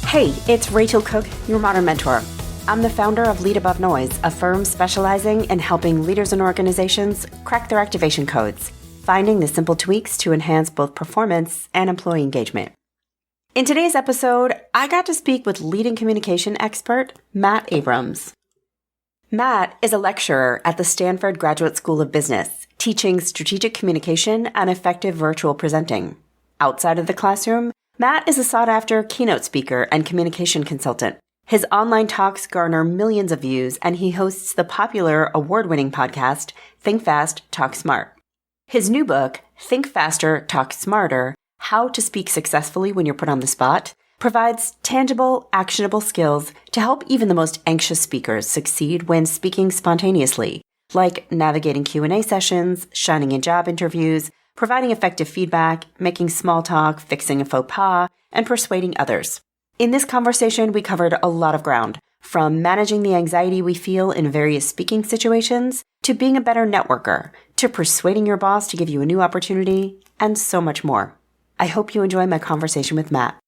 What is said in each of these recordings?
Hey, it's Rachel Cooke, your modern mentor. I'm the founder of Lead Above Noise, a firm specializing in helping leaders and organizations crack their activation codes, finding the simple tweaks to enhance both performance and employee engagement. In today's episode, I got to speak with leading communication expert Matt Abrams. Matt is a lecturer at the Stanford Graduate School of Business, teaching strategic communication and effective virtual presenting. Outside of the classroom, Matt is a sought-after keynote speaker and communication consultant. His online talks garner millions of views, and he hosts the popular award-winning podcast, Think Fast, Talk Smart. His new book, Think Faster, Talk Smarter, How to Speak Successfully When You're Put on the Spot, provides tangible, actionable skills to help even the most anxious speakers succeed when speaking spontaneously, like navigating Q&A sessions, shining in job interviews, providing effective feedback, making small talk, fixing a faux pas, and persuading others. In this conversation, we covered a lot of ground, from managing the anxiety we feel in various speaking situations, to being a better networker, to persuading your boss to give you a new opportunity, and so much more. I hope you enjoy my conversation with Matt.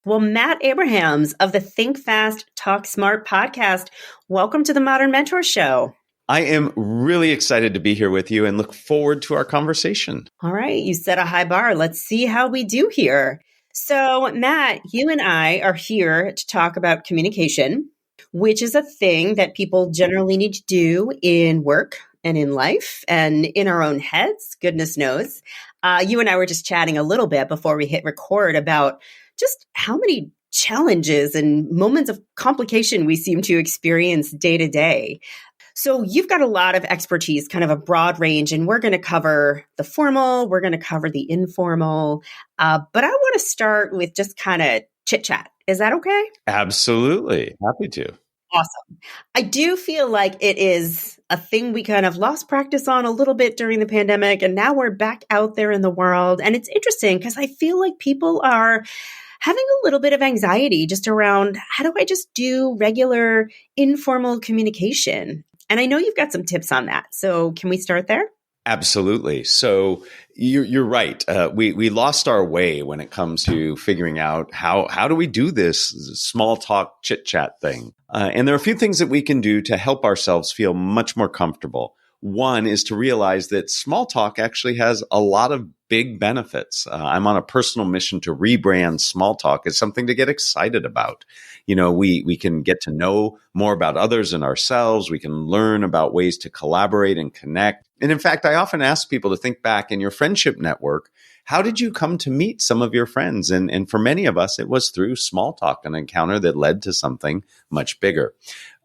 Well, Matt Abrams of the Think Fast, Talk Smart podcast, welcome to the Modern Mentor Show. I am really excited to be here with you and look forward to our conversation. All right. You set a high bar. Let's see how we do here. So, Matt, you and I are here to talk about communication, which is a thing that people generally need to do in work and in life and in our own heads, goodness knows. You and I were just chatting a little bit before we hit record about just how many challenges and moments of complication we seem to experience day to day. So you've got a lot of expertise, kind of a broad range, and we're going to cover the formal, we're going to cover the informal, but I want to start with just kind of chit chat. Is that okay? Absolutely. Happy to. Awesome. I do feel like it is a thing we kind of lost practice on a little bit during the pandemic, and now we're back out there in the world. And it's interesting because I feel like people are having a little bit of anxiety just around how do I just do regular informal communication? And I know you've got some tips on that. So can we start there? Absolutely. So you're right. We lost our way when it comes to figuring out how do we do this small talk chit chat thing. And there are a few things that we can do to help ourselves feel much more comfortable. One is to realize that small talk actually has a lot of big benefits. I'm on a personal mission to rebrand small talk as something to get excited about. You know, we can get to know more about others and ourselves. We can learn about ways to collaborate and connect. And in fact, I often ask people to think back in your friendship network. How did you come to meet some of your friends? And for many of us, it was through small talk, an encounter that led to something much bigger.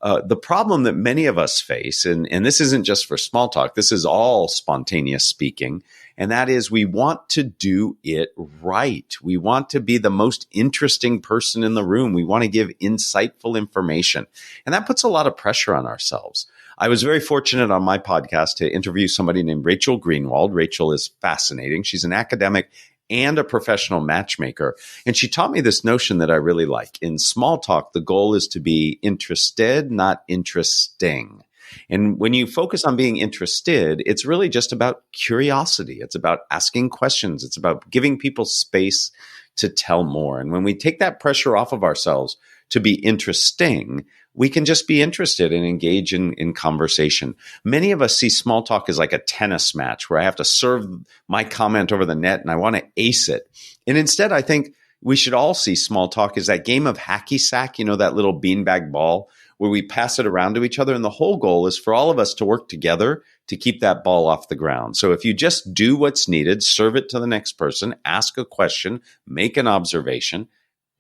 The problem that many of us face, and this isn't just for small talk, this is all spontaneous speaking, and that is we want to do it right. We want to be the most interesting person in the room. We want to give insightful information, and that puts a lot of pressure on ourselves. I was very fortunate on my podcast to interview somebody named Rachel Greenwald. Rachel is fascinating. She's an academic and a professional matchmaker. And she taught me this notion that I really like. In small talk, the goal is to be interested, not interesting. And when you focus on being interested, it's really just about curiosity. It's about asking questions. It's about giving people space to tell more. And when we take that pressure off of ourselves to be interesting, we can just be interested and engage in conversation. Many of us see small talk as like a tennis match where I have to serve my comment over the net and I want to ace it. And instead, I think we should all see small talk as that game of hacky sack, you know, that little beanbag ball where we pass it around to each other. And the whole goal is for all of us to work together to keep that ball off the ground. So if you just do what's needed, serve it to the next person, ask a question, make an observation,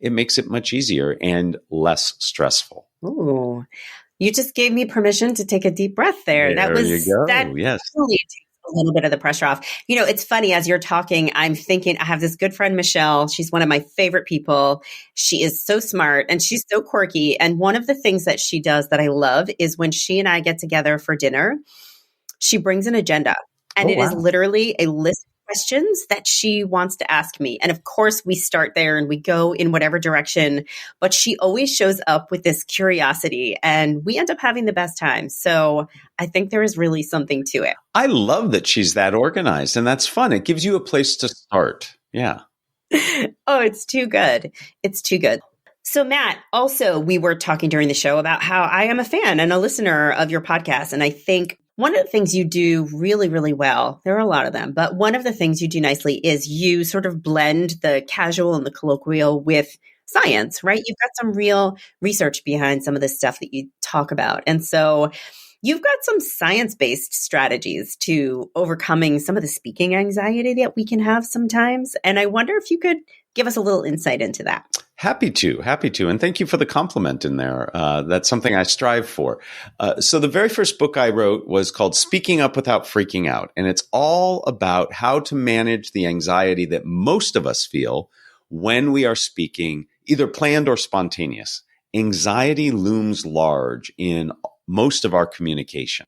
it makes it much easier and less stressful. Ooh, you just gave me permission to take a deep breath there. Yes. Totally takes a little bit of the pressure off. You know, it's funny as you're talking, I'm thinking I have this good friend, Michelle. She's one of my favorite people. She is so smart and she's so quirky. And one of the things that she does that I love is when she and I get together for dinner, she brings an agenda. And is literally a list of questions that she wants to ask me. And of course, we start there and we go in whatever direction, but she always shows up with this curiosity and we end up having the best time. So I think there is really something to it. I love that she's that organized and that's fun. It gives you a place to start. Yeah. Oh, it's too good. It's too good. So Matt, also we were talking during the show about how I am a fan and a listener of your podcast. And I think one of the things you do really, really well, there are a lot of them, but one of the things you do nicely is you sort of blend the casual and the colloquial with science, right? You've got some real research behind some of the stuff that you talk about. And so you've got some science-based strategies to overcoming some of the speaking anxiety that we can have sometimes. And I wonder if you could give us a little insight into that. Happy to. And thank you for the compliment in there. That's something I strive for. So the very first book I wrote was called Speaking Up Without Freaking Out. And it's all about how to manage the anxiety that most of us feel when we are speaking, either planned or spontaneous. Anxiety looms large in most of our communication.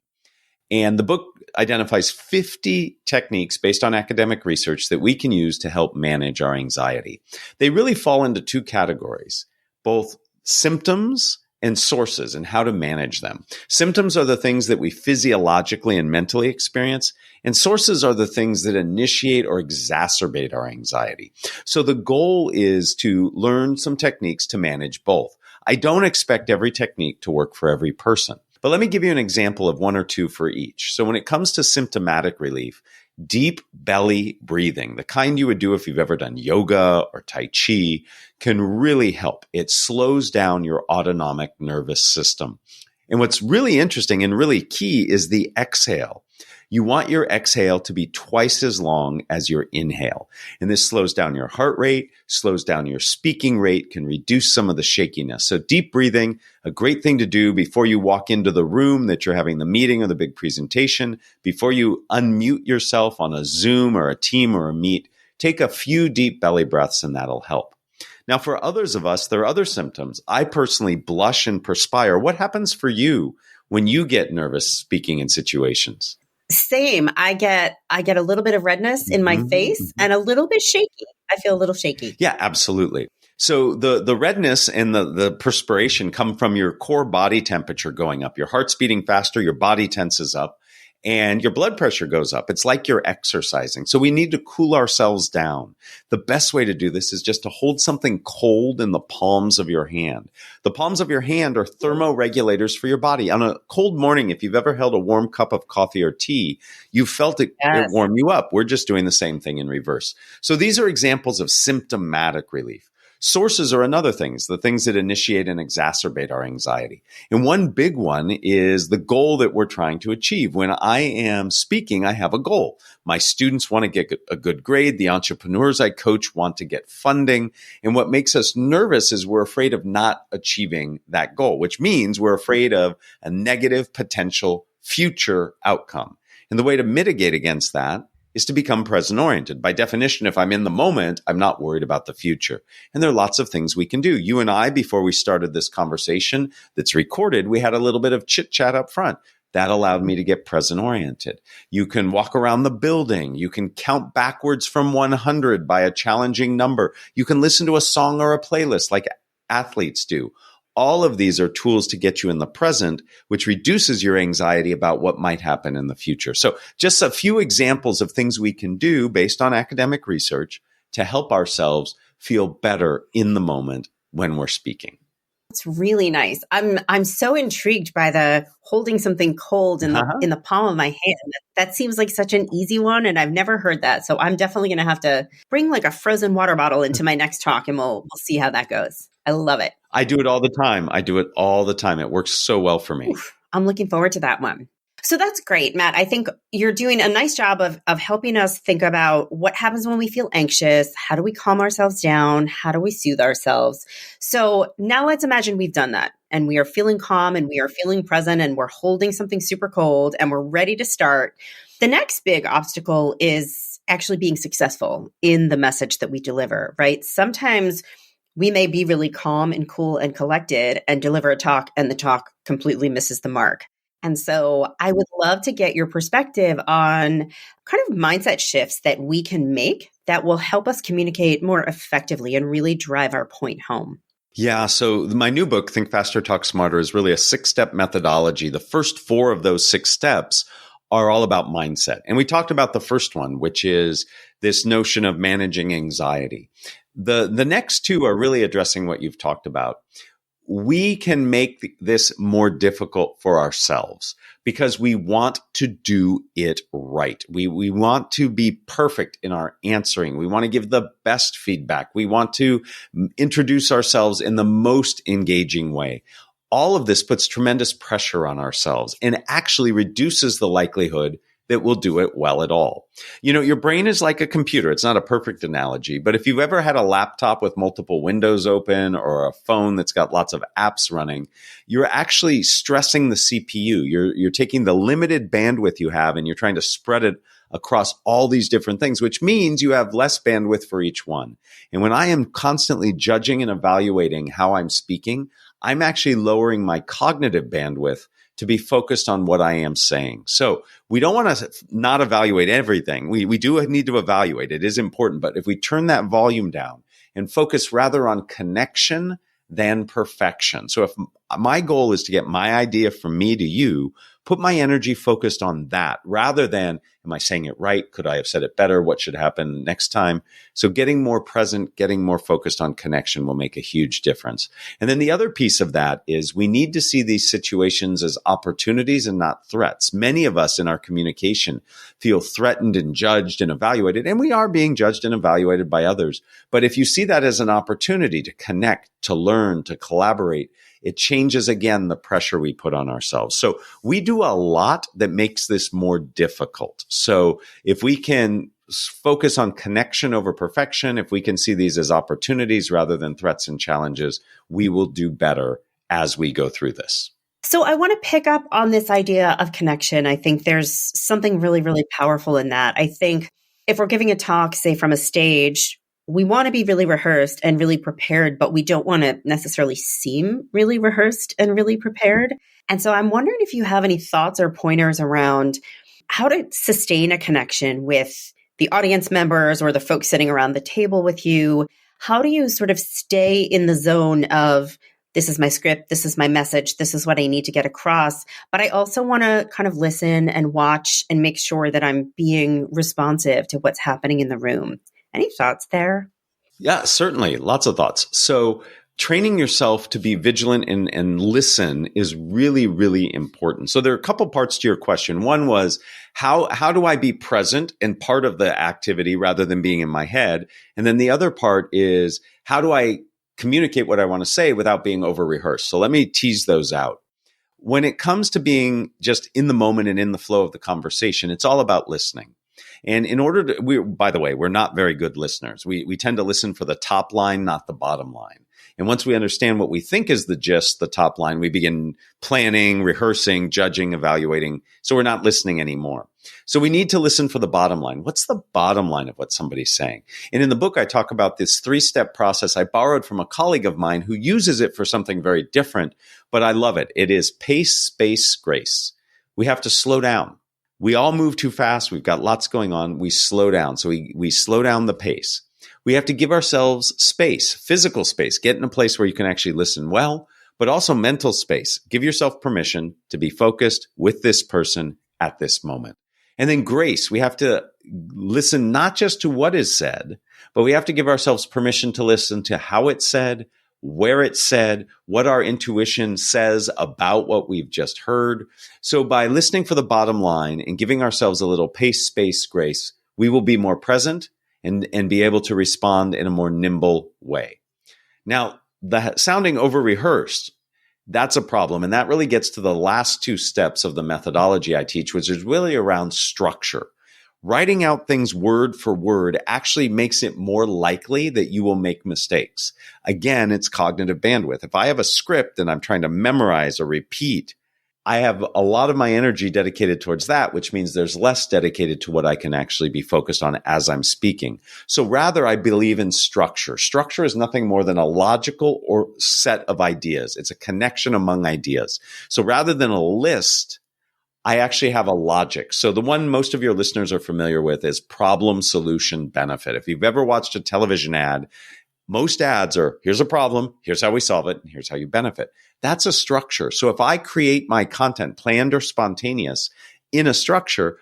And the book identifies 50 techniques based on academic research that we can use to help manage our anxiety. They really fall into two categories, both symptoms and sources and how to manage them. Symptoms are the things that we physiologically and mentally experience, and sources are the things that initiate or exacerbate our anxiety. So the goal is to learn some techniques to manage both. I don't expect every technique to work for every person. But let me give you an example of one or two for each. So when it comes to symptomatic relief, deep belly breathing, the kind you would do if you've ever done yoga or Tai Chi, can really help. It slows down your autonomic nervous system. And what's really interesting and really key is the exhale. You want your exhale to be twice as long as your inhale. And this slows down your heart rate, slows down your speaking rate, can reduce some of the shakiness. So deep breathing, a great thing to do before you walk into the room that you're having the meeting or the big presentation, before you unmute yourself on a Zoom or a team or a meet, take a few deep belly breaths and that'll help. Now, for others of us, there are other symptoms. I personally blush and perspire. What happens for you when you get nervous speaking in situations? Same. I get a little bit of redness in my face and a little bit shaky. I feel a little shaky. Yeah, absolutely. So the redness and the perspiration come from your core body temperature going up. Your heart's beating faster, your body tenses up, and your blood pressure goes up. It's like you're exercising. So we need to cool ourselves down. The best way to do this is just to hold something cold in the palms of your hand. The palms of your hand are thermoregulators for your body. On a cold morning, if you've ever held a warm cup of coffee or tea, you felt it warm you up. We're just doing the same thing in reverse. So these are examples of symptomatic relief. Sources are another things, the things that initiate and exacerbate our anxiety. And one big one is the goal that we're trying to achieve. When I am speaking, I have a goal. My students want to get a good grade. The entrepreneurs I coach want to get funding. And what makes us nervous is we're afraid of not achieving that goal, which means we're afraid of a negative potential future outcome. And the way to mitigate against that is to become present-oriented. By definition, if I'm in the moment, I'm not worried about the future. And there are lots of things we can do. You and I, before we started this conversation that's recorded, we had a little bit of chit-chat up front. That allowed me to get present-oriented. You can walk around the building. You can count backwards from 100 by a challenging number. You can listen to a song or a playlist like athletes do. All of these are tools to get you in the present, which reduces your anxiety about what might happen in the future. So just a few examples of things we can do based on academic research to help ourselves feel better in the moment when we're speaking. It's really nice. I'm so intrigued by the holding something cold in the palm of my hand. That seems like such an easy one, and I've never heard that. So I'm definitely going to have to bring like a frozen water bottle into my next talk, and we'll see how that goes. I love it. I do it all the time. It works so well for me. Oof, I'm looking forward to that one. So that's great, Matt. I think you're doing a nice job of helping us think about what happens when we feel anxious. How do we calm ourselves down? How do we soothe ourselves? So now let's imagine we've done that and we are feeling calm and we are feeling present and we're holding something super cold and we're ready to start. The next big obstacle is actually being successful in the message that we deliver, right? Sometimes we may be really calm and cool and collected and deliver a talk and the talk completely misses the mark. And so I would love to get your perspective on kind of mindset shifts that we can make that will help us communicate more effectively and really drive our point home. Yeah. So my new book, Think Faster, Talk Smarter, is really a 6-step methodology. The first 4 of those 6 steps are all about mindset. And we talked about the first one, which is this notion of managing anxiety. The next two are really addressing what you've talked about. We can make this more difficult for ourselves because we want to do it right. We want to be perfect in our answering. We want to give the best feedback. We want to introduce ourselves in the most engaging way. All of this puts tremendous pressure on ourselves and actually reduces the likelihood that we'll do it well at all. You know, your brain is like a computer. It's not a perfect analogy, but if you've ever had a laptop with multiple windows open or a phone that's got lots of apps running, you're actually stressing the CPU. You're taking the limited bandwidth you have and you're trying to spread it across all these different things, which means you have less bandwidth for each one. And when I am constantly judging and evaluating how I'm speaking, I'm actually lowering my cognitive bandwidth to be focused on what I am saying. So we don't want to not evaluate everything. We do need to evaluate. It is important. But if we turn that volume down and focus rather on connection than perfection. So if my goal is to get my idea from me to you, put my energy focused on that rather than, am I saying it right? Could I have said it better? What should happen next time? So getting more present, getting more focused on connection will make a huge difference. And then the other piece of that is we need to see these situations as opportunities and not threats. Many of us in our communication feel threatened and judged and evaluated, and we are being judged and evaluated by others. But if you see that as an opportunity to connect, to learn, to collaborate, it changes, again, the pressure we put on ourselves. So we do a lot that makes this more difficult. So if we can focus on connection over perfection, if we can see these as opportunities rather than threats and challenges, we will do better as we go through this. So I want to pick up on this idea of connection. I think there's something really, really powerful in that. I think if we're giving a talk, say from a stage, we want to be really rehearsed and really prepared, but we don't want to necessarily seem really rehearsed and really prepared. And so I'm wondering if you have any thoughts or pointers around how to sustain a connection with the audience members or the folks sitting around the table with you. How do you sort of stay in the zone of, this is my script, this is my message, this is what I need to get across, but I also want to kind of listen and watch and make sure that I'm being responsive to what's happening in the room. Any thoughts there? Yeah, certainly. Lots of thoughts. So training yourself to be vigilant and listen is really, really important. So there are a couple parts to your question. One was, how do I be present and part of the activity rather than being in my head? And then the other part is, how do I communicate what I want to say without being over-rehearsed? So let me tease those out. When it comes to being just in the moment and in the flow of the conversation, it's all about listening. And in order to, by the way, we're not very good listeners. We tend to listen for the top line, not the bottom line. And once we understand what we think is the gist, the top line, we begin planning, rehearsing, judging, evaluating. So we're not listening anymore. So we need to listen for the bottom line. What's the bottom line of what somebody's saying? And in the book, I talk about this 3-step process I borrowed from a colleague of mine who uses it for something very different, but I love it. It is pace, space, grace. We have to slow down. We all move too fast. We've got lots going on. We slow down. So we slow down the pace. We have to give ourselves space, physical space, get in a place where you can actually listen well, but also mental space. Give yourself permission to be focused with this person at this moment. And then grace. We have to listen not just to what is said, but we have to give ourselves permission to listen to how it's said, where it's said, what our intuition says about what we've just heard. So by listening for the bottom line and giving ourselves a little pace, space, grace, we will be more present and be able to respond in a more nimble way. Now, the sounding over-rehearsed, that's a problem. And that really gets to the last 2 steps of the methodology I teach, which is really around structure. Writing out things word for word actually makes it more likely that you will make mistakes. Again, it's cognitive bandwidth. If I have a script and I'm trying to memorize or repeat, I have a lot of my energy dedicated towards that, which means there's less dedicated to what I can actually be focused on as I'm speaking. So rather, I believe in structure. Structure is nothing more than a logical or set of ideas. It's a connection among ideas. So rather than a list, I actually have a logic. So the one most of your listeners are familiar with is problem, solution, benefit. If you've ever watched a television ad, most ads are, here's a problem, here's how we solve it, and here's how you benefit. That's a structure. So if I create my content planned or spontaneous, in a structure,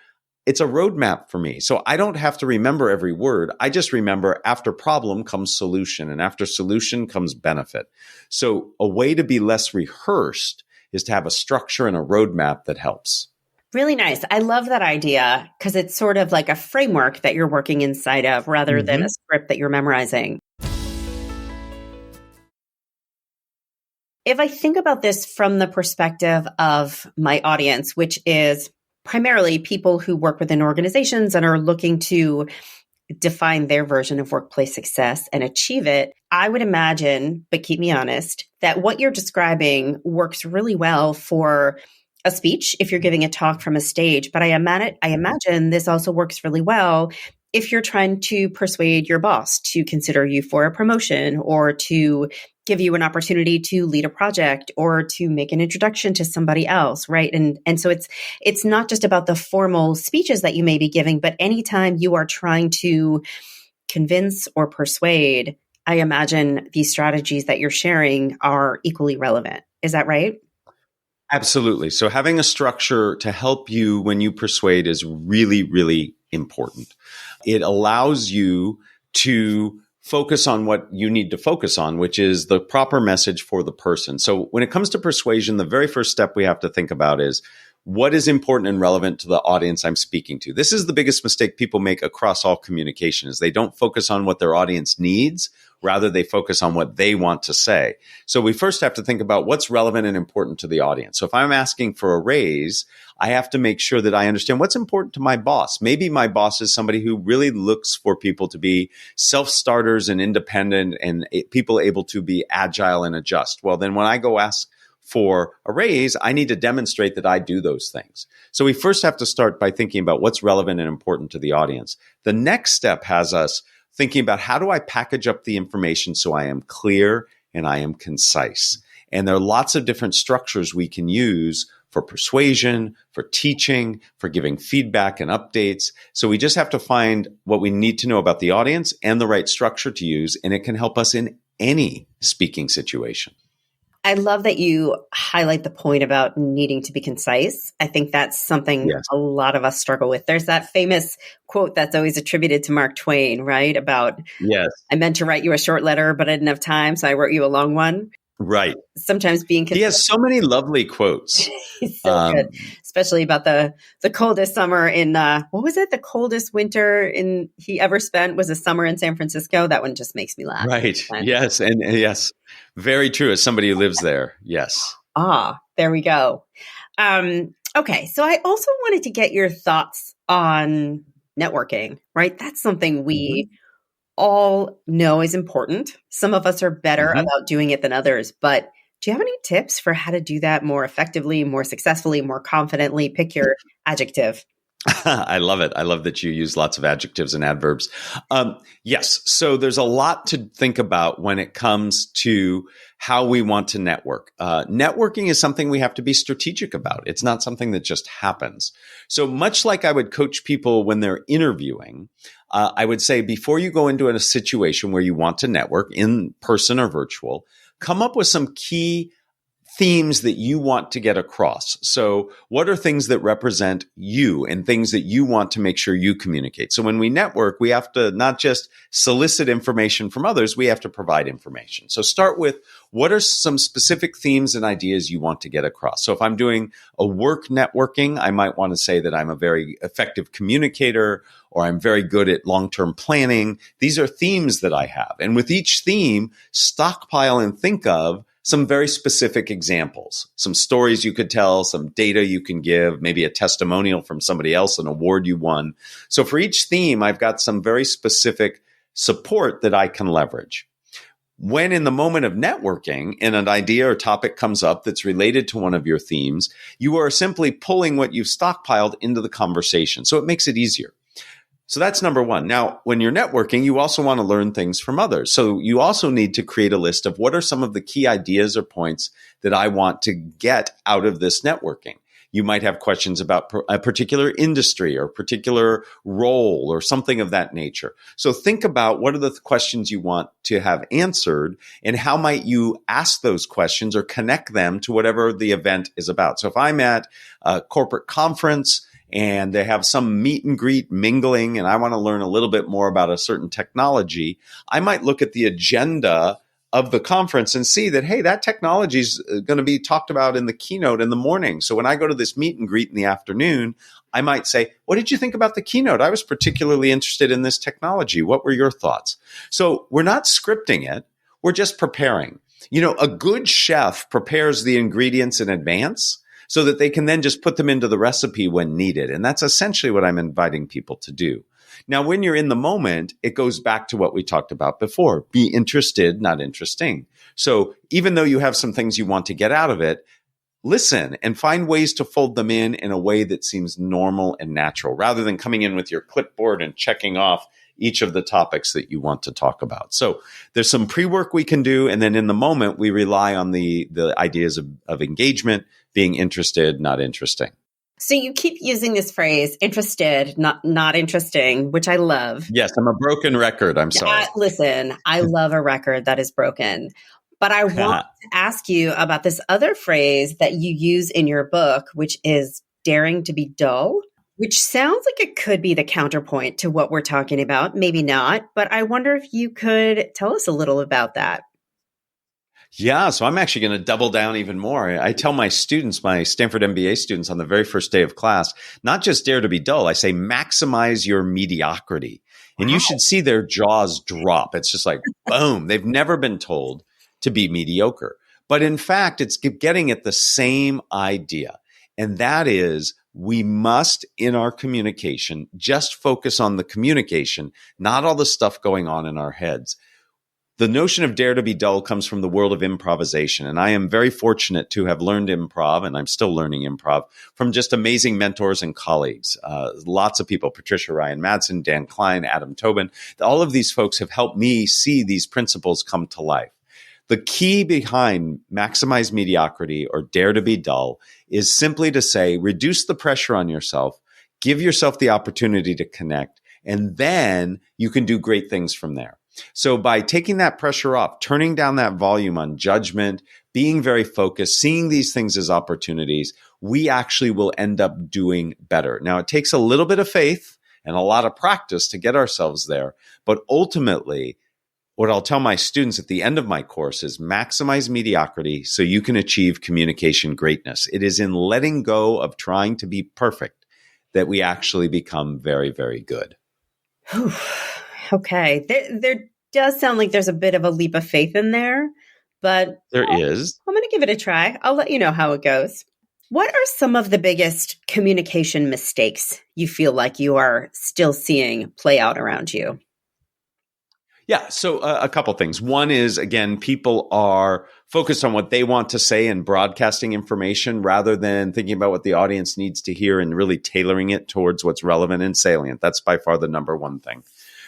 it's a roadmap for me. So I don't have to remember every word. I just remember after problem comes solution, and after solution comes benefit. So a way to be less rehearsed is to have a structure and a roadmap that helps. Really nice. I love that idea because it's sort of like a framework that you're working inside of rather than a script that you're memorizing. If I think about this from the perspective of my audience, which is primarily people who work within organizations and are looking to define their version of workplace success and achieve it, I would imagine, but keep me honest, that what you're describing works really well for a speech if you're giving a talk from a stage. But I imagine this also works really well if you're trying to persuade your boss to consider you for a promotion or to give you an opportunity to lead a project or to make an introduction to somebody else, right? And so it's not just about the formal speeches that you may be giving, but anytime you are trying to convince or persuade, I imagine these strategies that you're sharing are equally relevant. Is that right? Absolutely. So having a structure to help you when you persuade is really, really important. It allows you to focus on what you need to focus on, which is the proper message for the person. So when it comes to persuasion, the very first step we have to think about is what is important and relevant to the audience I'm speaking to. This is the biggest mistake people make across all communication is they don't focus on what their audience needs. Rather, they focus on what they want to say. So we first have to think about what's relevant and important to the audience. So if I'm asking for a raise, I have to make sure that I understand what's important to my boss. Maybe my boss is somebody who really looks for people to be self-starters and independent and people able to be agile and adjust. Well, then when I go ask for a raise, I need to demonstrate that I do those things. So we first have to start by thinking about what's relevant and important to the audience. The next step has us thinking about how do I package up the information so I am clear and I am concise. And there are lots of different structures we can use for persuasion, for teaching, for giving feedback and updates. So we just have to find what we need to know about the audience and the right structure to use, and it can help us in any speaking situation. I love that you highlight the point about needing to be concise. I think that's something a lot of us struggle with. There's that famous quote that's always attributed to Mark Twain, right? About, I meant to write you a short letter, but I didn't have time, so I wrote you a long one. Right. Sometimes being concise. He has so many lovely quotes. He's so good, especially about the coldest summer in, what was it? The coldest winter he ever spent was a summer in San Francisco. That one just makes me laugh. Right. Yes. And yes, very true. As somebody who lives there. Yes. There we go. Okay. So I also wanted to get your thoughts on networking, right? That's something we all know is important. Some of us are better about doing it than others, but do you have any tips for how to do that more effectively, more successfully, more confidently? Pick your adjective. I love it. I love that you use lots of adjectives and adverbs. Yes. So there's a lot to think about when it comes to how we want to network. Networking is something we have to be strategic about. It's not something that just happens. So much like I would coach people when they're interviewing, I would say before you go into a situation where you want to network in person or virtual, come up with some key themes that you want to get across. So what are things that represent you and things that you want to make sure you communicate? So when we network, we have to not just solicit information from others, we have to provide information. So start with what are some specific themes and ideas you want to get across? So if I'm doing a work networking, I might want to say that I'm a very effective communicator or I'm very good at long-term planning. These are themes that I have. And with each theme, stockpile and think of some very specific examples, some stories you could tell, some data you can give, maybe a testimonial from somebody else, an award you won. So for each theme, I've got some very specific support that I can leverage. When in the moment of networking and an idea or topic comes up that's related to one of your themes, you are simply pulling what you've stockpiled into the conversation. So it makes it easier. So that's number one. Now, when you're networking, you also want to learn things from others. So you also need to create a list of what are some of the key ideas or points that I want to get out of this networking. You might have questions about a particular industry or particular role or something of that nature. So think about what are the questions you want to have answered and how might you ask those questions or connect them to whatever the event is about. So if I'm at a corporate conference and they have some meet and greet mingling, and I want to learn a little bit more about a certain technology, I might look at the agenda of the conference and see that, hey, that technology is going to be talked about in the keynote in the morning. So when I go to this meet and greet in the afternoon, I might say, what did you think about the keynote? I was particularly interested in this technology. What were your thoughts? So we're not scripting it. We're just preparing. A good chef prepares the ingredients in advance so that they can then just put them into the recipe when needed. And that's essentially what I'm inviting people to do. Now, when you're in the moment, it goes back to what we talked about before. Be interested, not interesting. So even though you have some things you want to get out of it, listen and find ways to fold them in a way that seems normal and natural, rather than coming in with your clipboard and checking off each of the topics that you want to talk about. So there's some pre-work we can do. And then in the moment, we rely on the ideas of engagement, being interested, not interesting. So you keep using this phrase, interested, not interesting, which I love. Yes, I'm a broken record. I'm sorry. Listen, I love a record that is broken. But I want to ask you about this other phrase that you use in your book, which is daring to be dull, which sounds like it could be the counterpoint to what we're talking about. Maybe not, but I wonder if you could tell us a little about that. Yeah, so I'm actually going to double down even more. I tell my students, my Stanford MBA students on the very first day of class, not just dare to be dull, I say maximize your mediocrity. And you should see their jaws drop. It's just like, boom, they've never been told to be mediocre. But in fact, it's getting at the same idea. And that is, we must, in our communication, just focus on the communication, not all the stuff going on in our heads. The notion of dare to be dull comes from the world of improvisation. And I am very fortunate to have learned improv, and I'm still learning improv, from just amazing mentors and colleagues. Lots of people, Patricia Ryan Madsen, Dan Klein, Adam Tobin. All of these folks have helped me see these principles come to life. The key behind maximize mediocrity or dare to be dull is simply to say, reduce the pressure on yourself, give yourself the opportunity to connect, and then you can do great things from there. So by taking that pressure off, turning down that volume on judgment, being very focused, seeing these things as opportunities, we actually will end up doing better. Now, it takes a little bit of faith and a lot of practice to get ourselves there. But ultimately, what I'll tell my students at the end of my course is maximize mediocrity so you can achieve communication greatness. It is in letting go of trying to be perfect that we actually become very, very good. Okay. There does sound like there's a bit of a leap of faith in there, but there is. I'm going to give it a try. I'll let you know how it goes. What are some of the biggest communication mistakes you feel like you are still seeing play out around you? Yeah, so a couple things. One is, again, people are focused on what they want to say and broadcasting information rather than thinking about what the audience needs to hear and really tailoring it towards what's relevant and salient. That's by far the number one thing.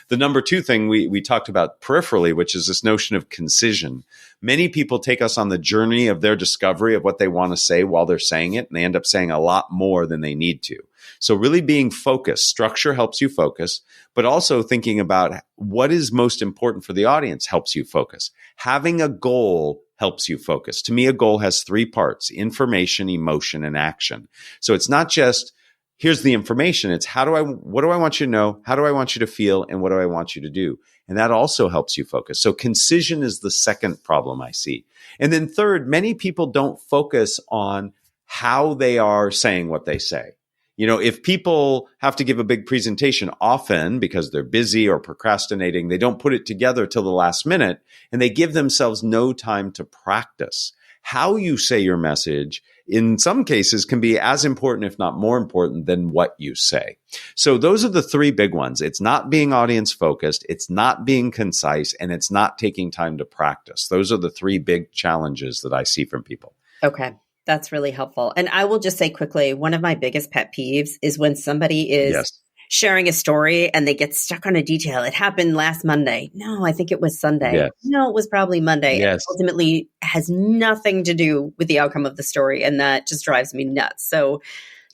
The number two thing we talked about peripherally, which is this notion of concision. Many people take us on the journey of their discovery of what they want to say while they're saying it, and they end up saying a lot more than they need to. So really being focused, structure helps you focus, but also thinking about what is most important for the audience helps you focus. Having a goal helps you focus. To me, a goal has three parts: information, emotion, and action. So it's not just here's the information. It's what do I want you to know? How do I want you to feel? And what do I want you to do? And that also helps you focus. So concision is the second problem I see. And then third, many people don't focus on how they are saying what they say. You know, if people have to give a big presentation, often because they're busy or procrastinating, they don't put it together till the last minute, and they give themselves no time to practice. How you say your message, in some cases, can be as important, if not more important, than what you say. So those are the three big ones. It's not being audience focused, it's not being concise, and it's not taking time to practice. Those are the three big challenges that I see from people. Okay. That's really helpful. And I will just say quickly, one of my biggest pet peeves is when somebody is sharing a story and they get stuck on a detail. It happened last Monday. No, I think it was Sunday. Yes. No, it was probably Monday. Yes. It ultimately has nothing to do with the outcome of the story. And that just drives me nuts. So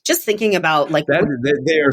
just thinking about like they are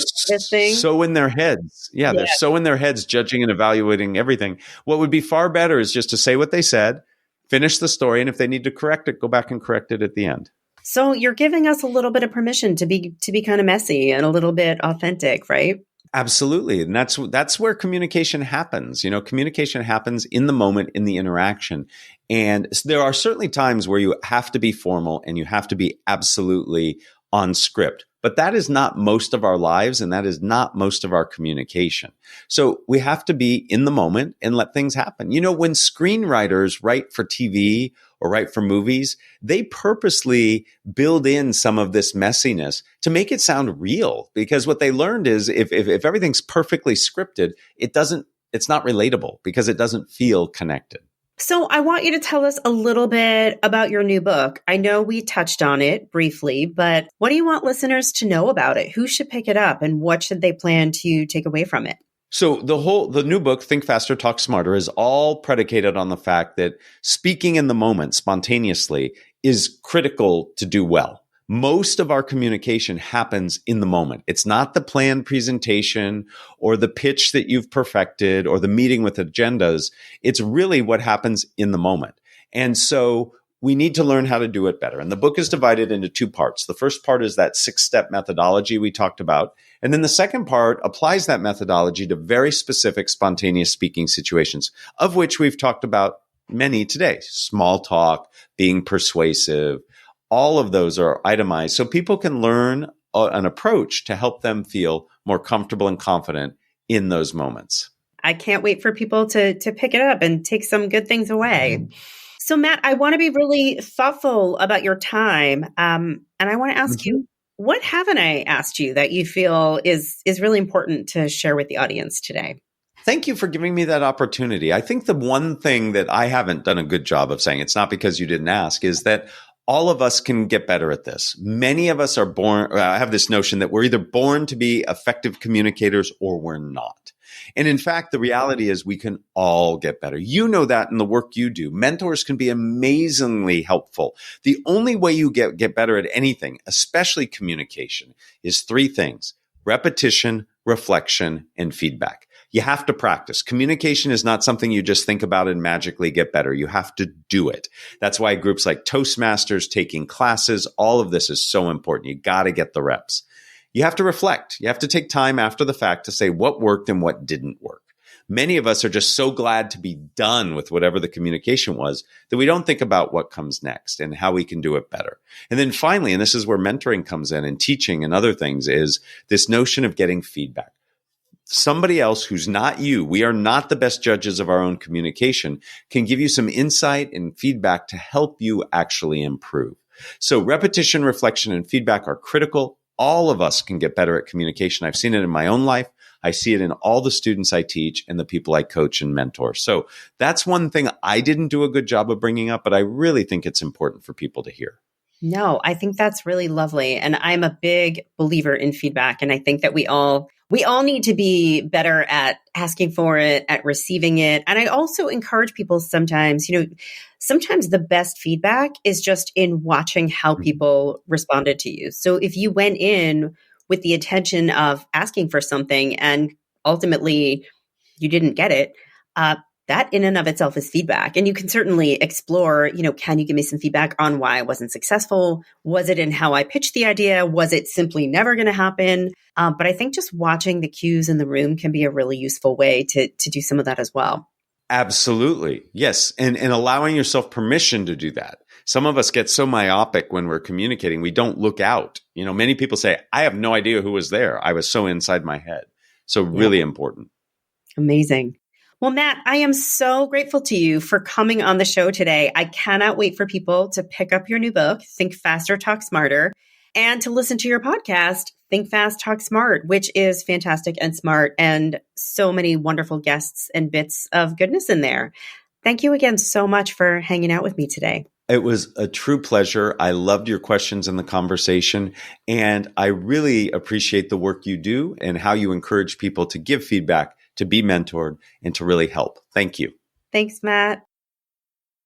so in their heads. Yeah, they're so in their heads, judging and evaluating everything. What would be far better is just to say what they said, finish the story, and if they need to correct it, go back and correct it at the end. So you're giving us a little bit of permission to be kind of messy and a little bit authentic, right? Absolutely. And that's where communication happens. Communication happens in the moment, in the interaction. And there are certainly times where you have to be formal and you have to be absolutely on script. But that is not most of our lives, and that is not most of our communication. So we have to be in the moment and let things happen. When screenwriters write for TV or write for movies, they purposely build in some of this messiness to make it sound real. Because what they learned is if everything's perfectly scripted, it's not relatable because it doesn't feel connected. So I want you to tell us a little bit about your new book. I know we touched on it briefly, but what do you want listeners to know about it? Who should pick it up and what should they plan to take away from it? So the new book, Think Faster, Talk Smarter, is all predicated on the fact that speaking in the moment spontaneously is critical to do well. Most of our communication happens in the moment. It's not the planned presentation or the pitch that you've perfected or the meeting with agendas. It's really what happens in the moment. And so we need to learn how to do it better. And the book is divided into two parts. The first part is that 6-step methodology we talked about. And then the second part applies that methodology to very specific spontaneous speaking situations, of which we've talked about many today. Small talk, being persuasive. All of those are itemized so people can learn an approach to help them feel more comfortable and confident in those moments. I can't wait for people to pick it up and take some good things away. So Matt, I want to be really thoughtful about your time. And I want to ask you, what haven't I asked you that you feel is really important to share with the audience today? Thank you for giving me that opportunity. I think the one thing that I haven't done a good job of saying, it's not because you didn't ask, is that all of us can get better at this. Many of us are born, I have this notion that we're either born to be effective communicators or we're not. And in fact, the reality is we can all get better. You know that in the work you do. Mentors can be amazingly helpful. The only way you get better at anything, especially communication, is 3 things: repetition, reflection, and feedback. You have to practice. Communication is not something you just think about and magically get better. You have to do it. That's why groups like Toastmasters, taking classes, all of this is so important. You got to get the reps. You have to reflect. You have to take time after the fact to say what worked and what didn't work. Many of us are just so glad to be done with whatever the communication was that we don't think about what comes next and how we can do it better. And then finally, and this is where mentoring comes in and teaching and other things, is this notion of getting feedback. Somebody else who's not you, we are not the best judges of our own communication, can give you some insight and feedback to help you actually improve. So repetition, reflection, and feedback are critical. All of us can get better at communication. I've seen it in my own life. I see it in all the students I teach and the people I coach and mentor. So that's one thing I didn't do a good job of bringing up, but I really think it's important for people to hear. No, I think that's really lovely. And I'm a big believer in feedback. And I think that we all need to be better at asking for it, at receiving it. And I also encourage people sometimes the best feedback is just in watching how people responded to you. So if you went in with the intention of asking for something and ultimately you didn't get it, that in and of itself is feedback. And you can certainly explore, can you give me some feedback on why I wasn't successful? Was it in how I pitched the idea? Was it simply never going to happen? But I think just watching the cues in the room can be a really useful way to do some of that as well. Absolutely. Yes. And allowing yourself permission to do that. Some of us get so myopic when we're communicating, we don't look out. Many people say, I have no idea who was there. I was so inside my head. So really important. Amazing. Well, Matt, I am so grateful to you for coming on the show today. I cannot wait for people to pick up your new book, Think Faster, Talk Smarter, and to listen to your podcast, Think Fast, Talk Smart, which is fantastic and smart and so many wonderful guests and bits of goodness in there. Thank you again so much for hanging out with me today. It was a true pleasure. I loved your questions in the conversation, and I really appreciate the work you do and how you encourage people to give feedback, to be mentored, and to really help. Thank you. Thanks, Matt.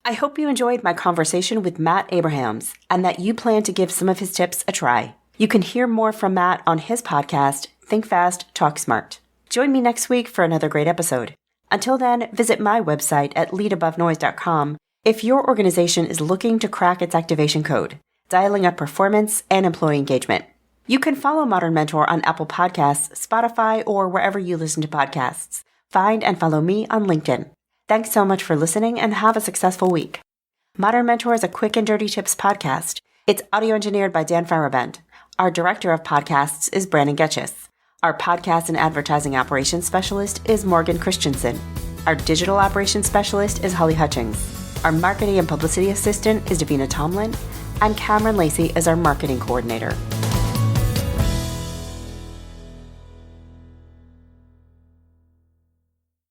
I hope you enjoyed my conversation with Matt Abrahams and that you plan to give some of his tips a try. You can hear more from Matt on his podcast, Think Fast, Talk Smart. Join me next week for another great episode. Until then, visit my website at leadabovenoise.com if your organization is looking to crack its activation code. dialing up performance and employee engagement. You can follow Modern Mentor on Apple Podcasts, Spotify, or wherever you listen to podcasts. Find and follow me on LinkedIn. Thanks so much for listening and have a successful week. Modern Mentor is a quick and dirty tips podcast. It's audio engineered by Dan Farabend. Our director of podcasts is Brandon Getchis. Our podcast and advertising operations specialist is Morgan Christensen. Our digital operations specialist is Holly Hutchings. Our marketing and publicity assistant is Davina Tomlin. And Cameron Lacey is our marketing coordinator.